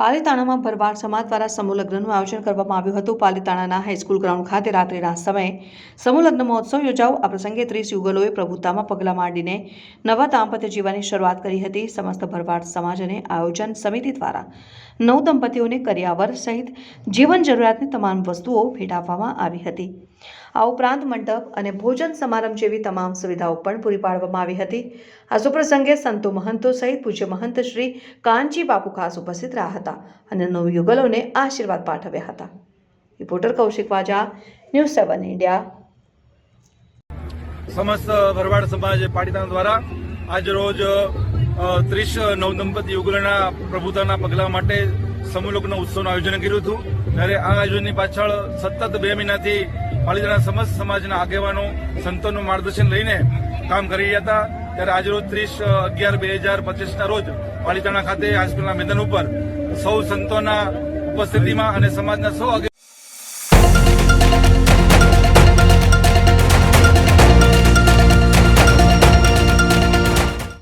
પાલીતાણામાં ભરવાડ સમાજ દ્વારા સમૂહ લગ્નનું આયોજન કરવામાં આવ્યું હતું। પાલીતાણાના હાઈસ્કૂલ ગ્રાઉન્ડ ખાતે રાત્રિના સમયે સમૂહ લગ્ન મહોત્સવ યોજાયો। આ પ્રસંગે 30 યુગલોએ પ્રભુતામાં પગલાં માંડીને નવા દાંપત્ય જીવનની શરૂઆત કરી હતી। સમસ્ત ભરવાડ સમાજ અને આયોજન સમિતિ દ્વારા નવ દંપતીઓને કરિયાવર સહિત જીવન જરૂરિયાતની તમામ વસ્તુઓ ભેટ આપવામાં આવી હતી। આ ઉપરાંત મંડપ અને ભોજન સમારંભ જેવી તમામ સુવિધાઓ પણ પૂરી પાડવામાં આવી હતી। આ સુપ્રસંગે સંતો મહંતો સહિત પૂજ્ય મહંત શ્રી કાનજી બાપુ ખાસ ઉપસ્થિત રહ્યા હતા અને નવયુગલોને આશીર્વાદ પાઠવ્યા હતા। રિપોર્ટર કૌશિક વાજા, ન્યૂઝ 7 ઇન્ડિયા। સમસ્ત ભરવાડ સમાજ પાટીતાણા દ્વારા આજ રોજ 30 નવદંપતિ યુગલોના પ્રભુતાના પગલા માટે સમૂહ લગ્ન ઉત્સવનું આયોજન કર્યું હતું। ત્યારે આ આયોજનની પાછળ સતત 2 મહિનાથી પાલીતાણા સમસ્ત સમાજના આગેવાનો સંતોનું માર્ગદર્શન લઈને કામ કરી રહ્યા હતા। ત્યારે આજરોજ 30/11/2025 રોજ પાલીતાણા ખાતે હાઈસ્કૂલના મેદાન ઉપર સૌ સંતોના ઉપસ્થિતિમાં અને સમાજના સૌ